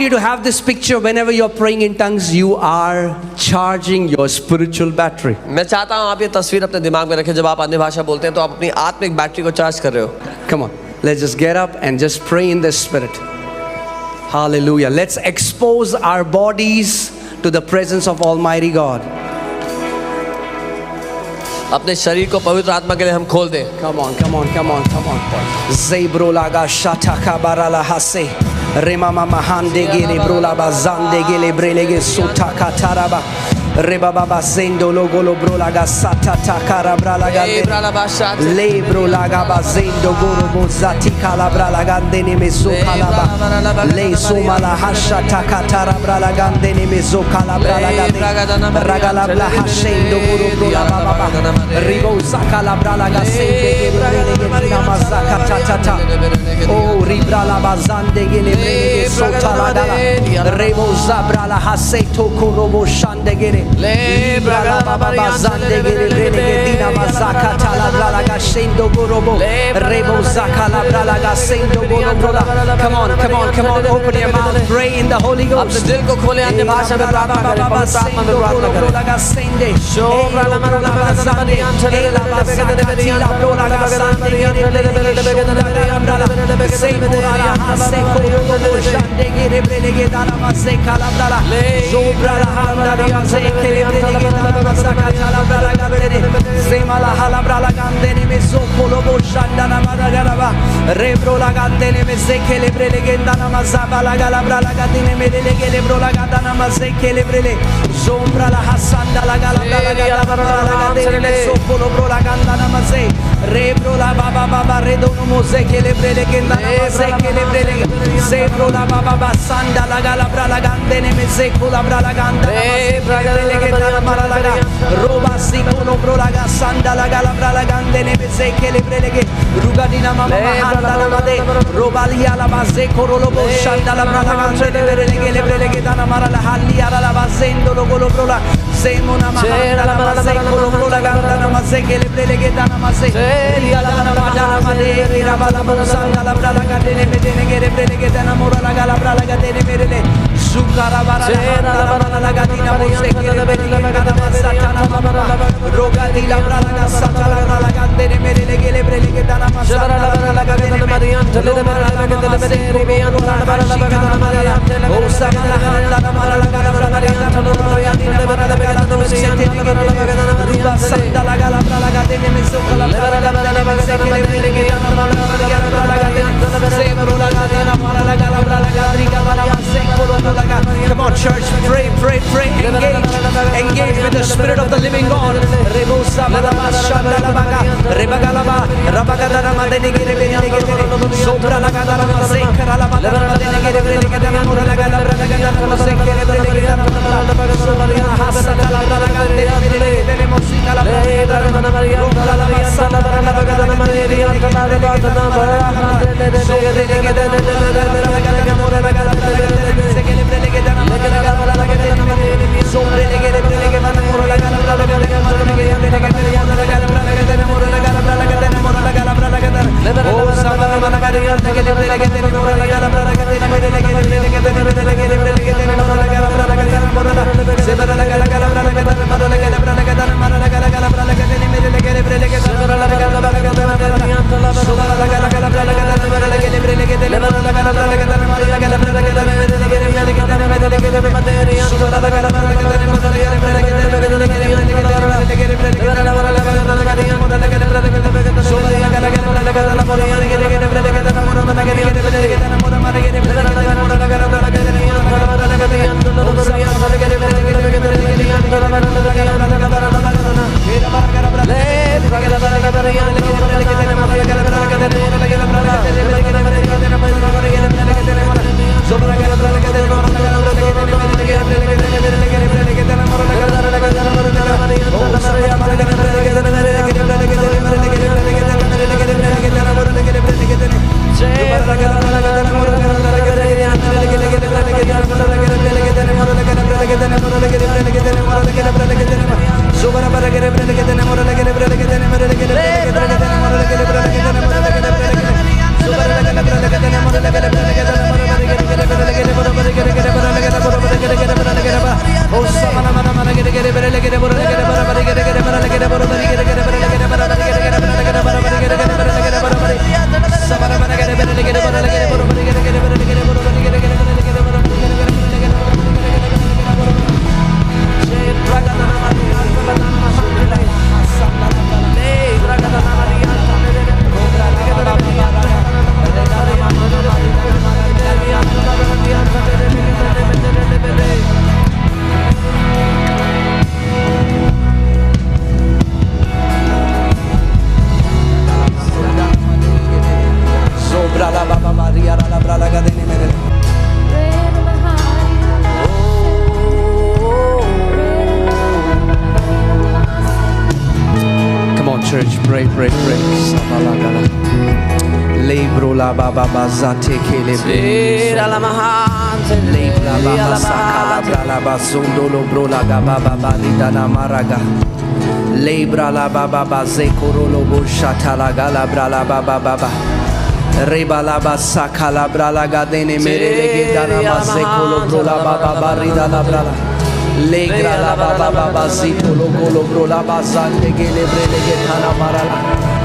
you to have this picture whenever you're praying in tongues. You are charging your spiritual battery. मैं चाहता हूँ आप ये तस्वीर अपने दिमाग में रखें. जब आप अन्य भाषा बोलते हैं तो आप अपनी आत्मिक बैटरी को चार्ज कर रहे हो. Come on, let's just get up and just pray in the spirit. Hallelujah. Let's expose our bodies to the presence of Almighty God. अपने शरीर को पवित्र आत्मा के लिए हम खोल दें. Come on, come on, come on, come on. Zebrolaga shataka barala hase. Remama mahande gele brolaba zande gele brelege sutaka taraba. Rebaba zendo logolo brolaga satata karabralaga le brolaga bazendo gorobo zatika la bralaga dene meso kalaba le sumala hasha takatara bralaga dene meso kalaba ragala bla hashendo gorobo baba ribo zakala bralaga sende gele namazaka tata o ribrala bazande gele brele sotala dala rebo zabrala haseto korobo shande gele le brala baba bazande gele brele dina mazaka tala bralaga shendo gorobo rebo zakala bralaga sendo gorobo. Come on, come on, come on, open your mouth, pray in the Holy Ghost. अपने दिल को खोले अन्य भाषा में प्रार्थना करें. पवित्र आत्मा में प्रार्थना करें. brolaga sende शो ब्रला ब्रला bazande ela bazaka tila brolaga sande Rebrola baba baba redono mose che le brele che andano mose che le brele sebrola baba baba sanda la gala brala gande ne mese cola brala ganda brele che andano maralaga roba si cono brola ga sanda la gala brala gande ne mese che le brele che rugadina mama handa la made roba lia la base corolo bo sanda la brala gande ne brele che le brele che andano marala halli ala la basendo lo golo brola semona mahanda la base colo brola ganda na mase che le brele che andano mase la bala made ira bala sanda la brala gade ne medene che le brele che andano mora la gala brala gade ne merele sukara bara la bala la gadina mose che le brele che andano masata roga di la brala ga sata la brala gade ne merele che le brele che andano masata la brala gade ne marian le brala gade ne medene ribian la brala gade marian o samala handa la mara la gala brala gade ne marian le brala gade ne sente ne ruba sanda la gala brala gade ne meso la brala Come on, church, pray, pray, pray, engage with the Spirit of the living God. pray. Sabalagala. Lebro la baba bazate kele. Sera la mahante. Lebra baba sakala brala basondo lo bro la gaba baba lidana maraga. Lebra la baba bazekoro lo boshata la gala brala baba baba. Reba la basaka la brala gadene mere legedana mazekolo bro la baba barida la brala. Legra la baba baba zito lo golo bro la bazande gele brele getana marala.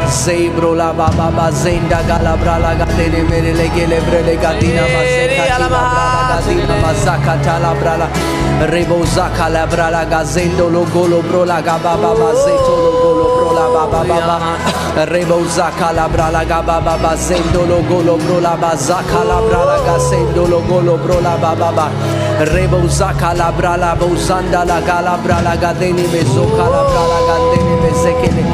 Zebro la baba bazenda gala brala gadene mere legele brele gadina mazeka la brala gadina mazaka la brala. Rebo zaka la brala gazendo lo golo bro la gaba baba zeto lo golo bro la baba baba. Rebo zaka la brala gaba baba zendo lo golo bro la bazaka la brala gazendo lo golo bro la baba baba. Rebo zaka la brala bozanda la gala brala gadeni mezoka la brala gadeni mezekele.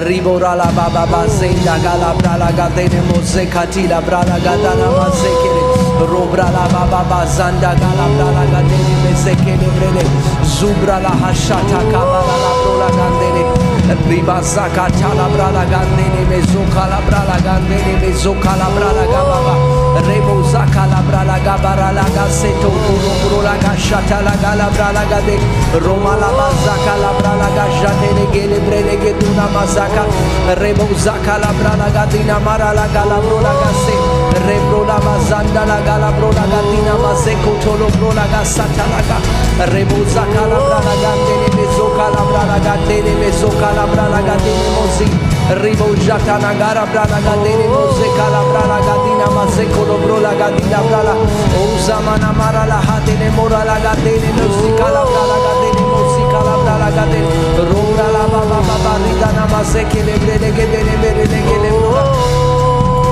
Ribora la baba bazenda gala brala gadeni mozekati la brala gadana mazekele. Robra la baba bazanda gala brala gadeni mezekele brele. Zubra la hashata kabala la brola gadeni. Riba zaka la brala gadeni mezoka la brala gadeni mezoka la brala gababa. Rebo zaka la brala gabara la gaseto la gashata la gala brala gade Roma la bazaka la brala gashate le gele brele geduna mazaka Rebo zaka la brala gadina mara la gala brola gase Rebro la mazanda la gala brola gadina mazeko tolo brola gasata la ga Rebo zaka la brala gadene mezoka la brala gadene mezoka la brala gadene mozi Ribo jata la gara brala gadene mozeka la brala gadina mazeko lo brola gadina brala O zamana mara la hatene mora la gadene musica la brala gadene Rora la baba baba ridana mazeke le brele gedene mere le gele brola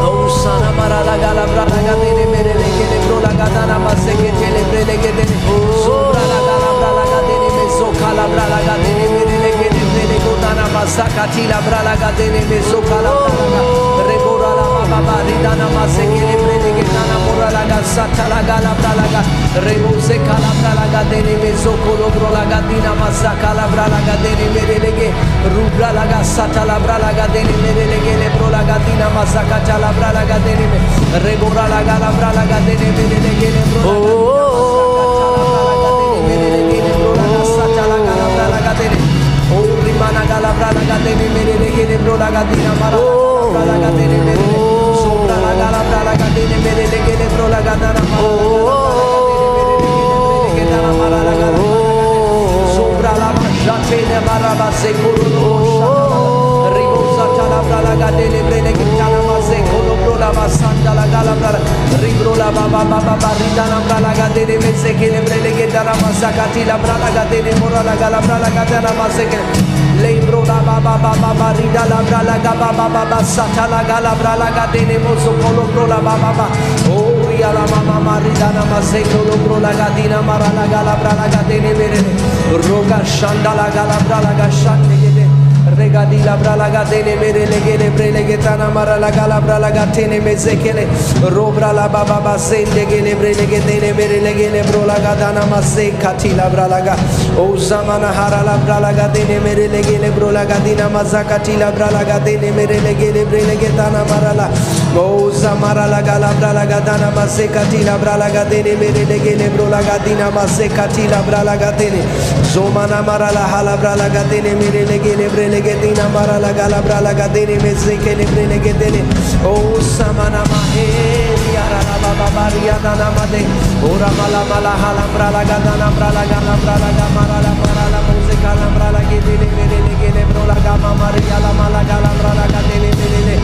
O sana mara la gala brala gadene mere le gele brola gadana mazeke le brele gedene Sobra la gala brala gadene mezoka la brala gadene mere le gele brele godana mazaka ti la brala gadene mezoka la brala Rebora la baba ridana mazeke le brele gedana mora la gasata la gala brala ga Rebose kala brala gadene mezoko lo brola gadina mazaka la brala gadene mere lege rubra la gasata la brala gadene mere lege le brola gadina mazaka la brala gadene rebora la gala brala gadene mere lege le brola mere lege le brola gasata la gala brala gadene o rimana gala brala gadene mere lege le brola gadina mara brala gadene mere sobra la gala brala gadene mere lege le brola gadana Sobra la jatene maraba sekuru ribosa la brala gadele brele kitana mazekolo brola basanda la gala brala ribro la baba baba ridana brala gadele mezekele brele kitana mazakati la brala gadele mora la gala brala gadana mazekele Lebro la baba baba rida la brala gaba baba sata la gala brala gadele mozokolo brola baba oh ria la mama marida na mazekolo brola gadina mara la gala brala gadele berele roga shanda la gala brala gashande gede regadi la brala gadele berele gele brele getana mara la gala brala gatene mezekele robra la baba basende gele brele gedele berele gele brola gadana mazekati la brala ga o zamana hara la brala gadene merele gele brola gadina mazakati la brala gadene merele gele brele getana mara la o zamara la gala brala gadana mazekati la brala gadene merele gele brola gadina mazekati la brala gadene zomana mara la hala brala gadene merele gele brele gedina mara la gala brala gadene mezekele brele gedele o samana maheri ara la baba bariana namade ora mala mala hala brala gadana brala gala brala gamara la mara la musica la brala gedele merele gele brola gama maria la mala gala brala gadele merele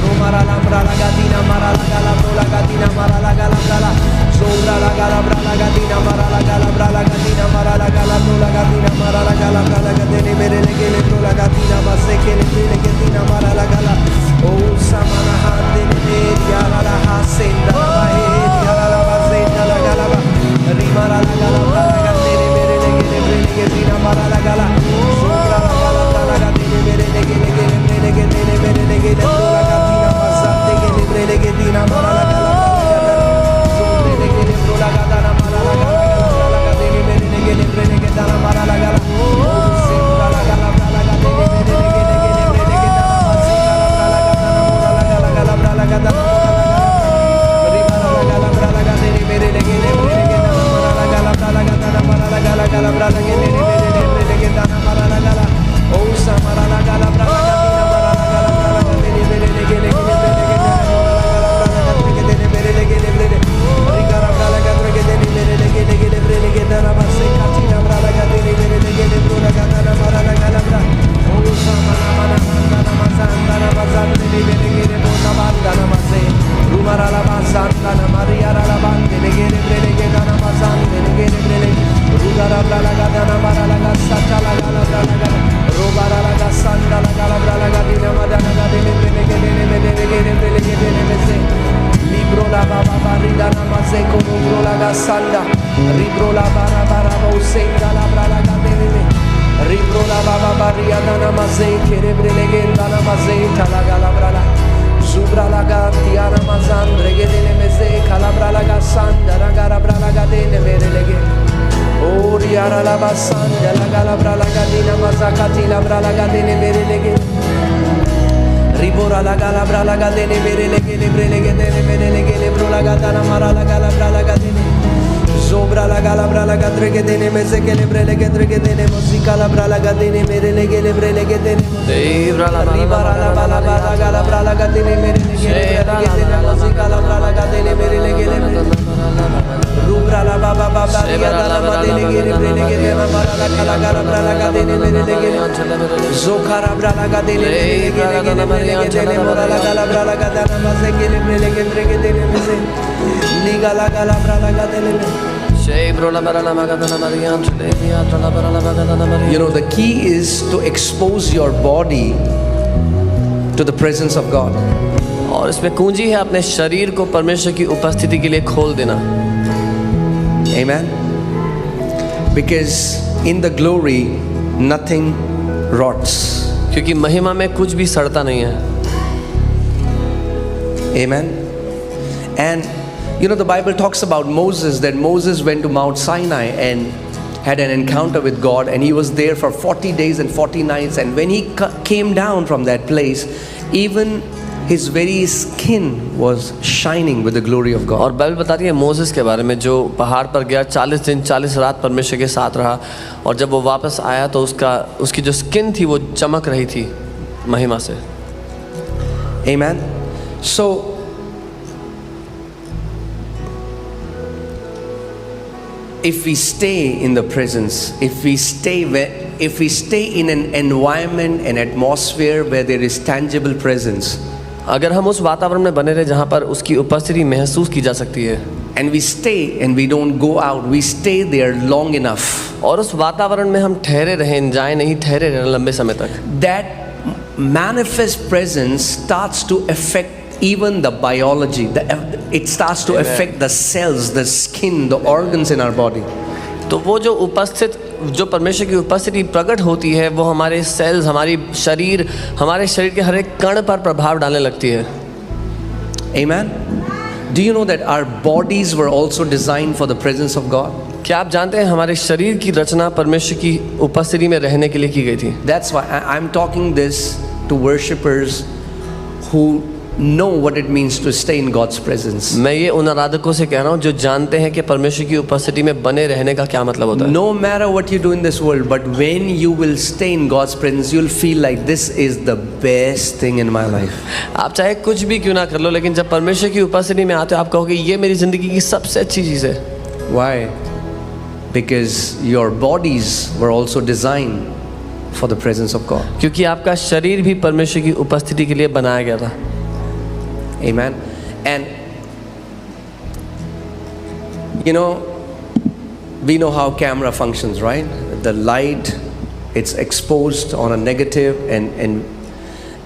rumara la brala gadina mara la gala brola gadina mara la gala brala sobra la gala brala gadina mara la gala brala gadina mara la gala brola gadina mara la gala brala gadele merele gele brola gadina masekele brele gadina mara la gala o samana handele meria la hasenda la baheri la basenda la gala rimara la gala brala gadele merele gele brele gadina mara la gala sobra la gala brala gadele merele gele brele gadele merele gele brola gadina masante gele brele gadina mara la gala sobre le gele brola gadana mara la gala gadele merele gele brele gadana mara la gala sobra la gala brala gadele merele gele brele gadana Ribrola bara bara bosenda la brala gadele. Ribrola baba baria dana mazei kerebrele gendana mazei talaga la brala. Zubra la gantiana mazandre gedele meze calabra la gasanda la garabra la gadele merelege. Oriara la basanda la galabra la gadina mazakati la brala gadele merelege. Ribora la galabra la gadele merelege lebrelege dele merelege lebro la gadana mara la galabra la gadele. Zobra la galabra la gadrege dele meze ke lebrelege drege dele musica la brala gadele merelege lebrelege dele. Ribara la bala bala galabra la gadele merelege lebrelege dele musica la brala gadele merelege lebrelege. Rubra la baba baba ria dala madele gere brele gere mara la kala gara brala gadele merelege. Zokara brala gadele merelege gere merelege dele mora la gala brala gadana maze gere brele gere dele meze. Liga la gala brala gadele. You know, the key is to expose your body to the presence of God. और इसमें कुंजी है अपने शरीर को परमेश्वर की उपस्थिति के लिए खोल देना. Amen. Because in the glory nothing rots. क्योंकि महिमा में कुछ भी सड़ता नहीं है. Amen. And you know, the Bible talks about Moses, that Moses went to Mount Sinai and had an encounter with God, and he was there for 40 days and 40 nights, and when he came down from that place, even his very skin was shining with the glory of God. और Bible बताती है Moses के बारे में, जो पहाड़ पर गया 40 दिन 40 रात परमेश्वर के साथ रहा, और जब वो वापस आया तो उसकी जो स्किन थी वो चमक रही थी महिमा से. Amen. So if we stay in the presence, if we stay in an environment, an atmosphere where there is tangible presence, अगर हम उस वातावरण में बने रहे जहाँ पर उसकी उपस्थिति महसूस की जा सकती है, and we stay and we don't go out, we stay there long enough, और उस वातावरण में हम ठहरे रहें, जाए नहीं, ठहरे रहें लंबे समय तक, that manifest presence starts to affect even the biology. It starts to affect the cells, the skin, the organs in our body. तो वो जो परमेश्वर की उपस्थिति प्रकट होती है वो हमारे सेल्स, हमारे शरीर के हर एक कण पर प्रभाव डालने लगती है. Amen. Do you know that our bodies were also designed for the presence of God? क्या आप जानते हैं हमारे शरीर की रचना परमेश्वर की उपस्थिति में रहने के लिए की गई थी. That's why I'm talking this to worshipers who know what it means to stay in God's presence. मैं ये उन आराधकों से कह रहा हूँ जो जानते हैं कि परमेश्वर की उपस्थिति में बने रहने का क्या मतलब होता है. No matter what you do in this world, but when you will stay in God's presence, you'll feel like this is the best thing in my life. आप चाहे कुछ भी क्यों ना कर लो, लेकिन जब परमेश्वर की उपस्थिति में आते हो आप कहोगे ये मेरी जिंदगी की सबसे अच्छी चीज़ है. Why? Because your bodies were also designed for the presence of God. क्योंकि आपका शरीर भी परमेश्वर की उपस्थिति के लिए बनाया गया था. Amen. And you know, we know how camera functions, right? The light, it's exposed on a negative, and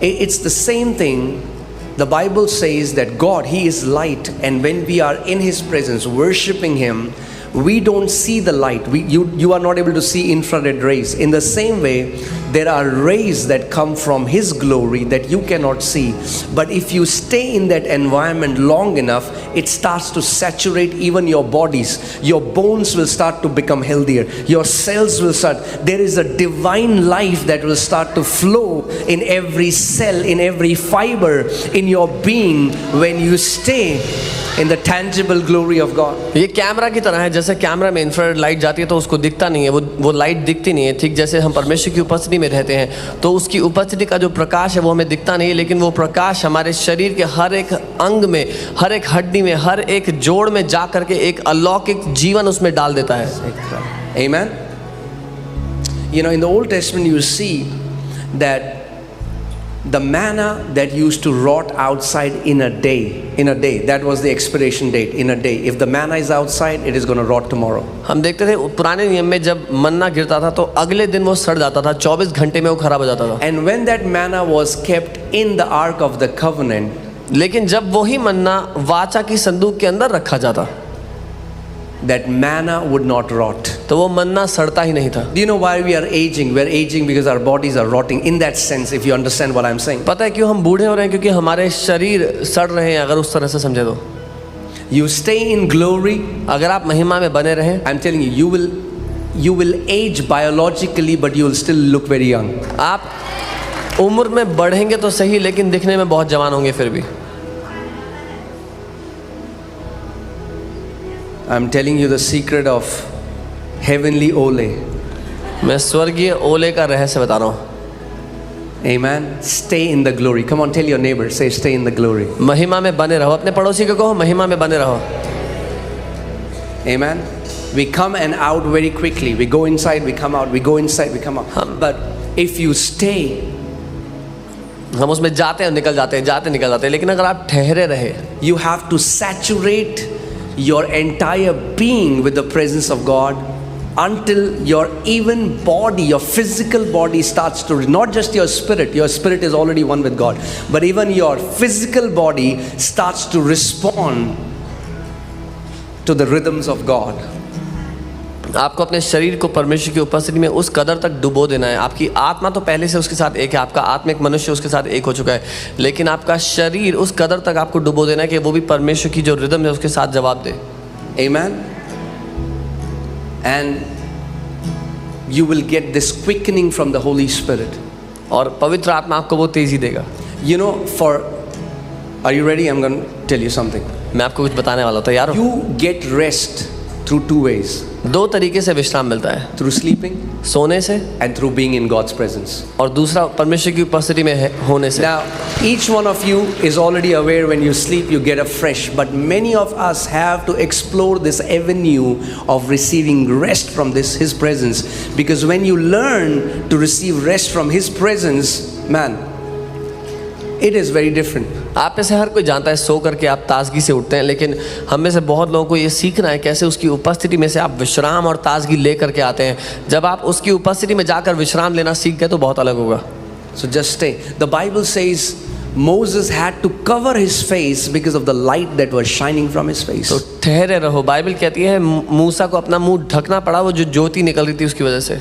it's the same thing. The Bible says that God, He is light, and when we are in His presence worshiping Him, we don't see the light. You are not able to see infrared rays. In the same way, there are rays that come from His glory that you cannot see. But if you stay in that environment long enough, it starts to saturate even your bodies. Your bones will start to become healthier. Your cells will start. There is a divine life that will start to flow in every cell, in every fiber in your being when you stay in the tangible glory of God. ये camera की तरह है. जैसे camera में infrared light जाती है तो उसको दिखता नहीं है, वो लाइट दिखती नहीं है. ठीक जैसे हम परमेश्वर की उपस्थिति में रहते हैं तो उसकी उपस्थिति का जो प्रकाश है वो हमें दिखता नहीं है, लेकिन वो प्रकाश हमारे शरीर के हर एक अंग में, हर एक हड्डी में, हर एक जोड़ में जा करके एक अलौकिक जीवन उसमें डाल देता है. Amen. You know, in the Old Testament you see that the manna that used to rot outside in a day, that was the expiration date. In a day, if the manna is outside, it is going to rot tomorrow. हम देखते थे पुराने नियम में जब मन्ना गिरता था तो अगले दिन वो सड़ जाता था, 24 घंटे में वो खराब हो जाता था. And when that manna was kept in the ark of the covenant, लेकिन जब वही मन्ना वाचा की संदूक के अंदर रखा जाता, that manna would not rot. तो वो मन्ना सड़ता ही नहीं था। Do you know why we are aging? We are aging because our bodies are rotting. In that sense, if you understand what I'm saying. पता है क्यों हम बूढ़े हो रहे हैं? क्योंकि हमारे शरीर सड़ रहे हैं, अगर उस तरह से समझे तो। You stay in glory. अगर आप महिमा में बने रहें, I'm telling you, you will age biologically, but you will still look very young. आप उम्र में बढ़ेंगे तो सही, लेकिन दिखने में बहुत जवान होंगे फिर भी। I'm telling you the secret of heavenly Ole. मैं स्वर्गीय ओले का रहस्य बता रहा हूँ। Amen. Stay in the glory. Come on, tell your neighbor. Say, stay in the glory. महिमा में बने रहो। अपने पड़ोसी को कहो, महिमा में बने रहो। Amen. We come and out very quickly. We go inside, we come out. We go inside, we come out. But if you stay, हम उसमें जाते हैं निकल जाते हैं, जाते निकल जाते हैं, लेकिन अगर आप ठहरे रहे, you have to saturate your entire being with the presence of God until your even body, your physical body starts to, not just your spirit is already one with God, but even your physical body starts to respond to the rhythms of God. आपको अपने शरीर को परमेश्वर की उपस्थिति में उस कदर तक डुबो देना है। आपकी आत्मा तो पहले से उसके साथ एक है, आपका आत्मिक मनुष्य उसके साथ एक हो चुका है, लेकिन आपका शरीर उस कदर तक आपको डुबो देना है कि वो भी परमेश्वर की जो रिदम है उसके साथ जवाब दे। Amen. And you will get this quickening from the Holy Spirit. और पवित्र आत्मा आपको वो तेजी देगा। You know, are you ready? I'm going to tell you something. मैं आपको कुछ बताने वाला हूँ, तैयार हो? You get rest through two ways. दो तरीके से विश्राम मिलता है, Through sleeping सोने से and through being in God's presence. और दूसरा परमेश्वर की उपस्थिति में होने से। Now, each one of you is already aware when you sleep you get a fresh, but many of us have to explore this avenue of receiving rest from His presence, because when you learn to receive rest from His presence, man, it is very different. आप में से हर कोई जानता है सो करके आप ताजगी से उठते हैं, लेकिन हम में से बहुत लोगों को ये सीखना है कैसे उसकी उपस्थिति में से आप विश्राम और ताजगी ले करके आते हैं। जब आप उसकी उपस्थिति में जाकर विश्राम लेना सीख गए तो बहुत अलग होगा। So just stay. The Bible says Moses had to cover his face because of the light that was shining from his face. तो ठहरे रहो। बाइबल कहती है मूसा को अपना मुंह ढकना पड़ा, वो जो ज्योति निकल रही थी उसकी वजह से।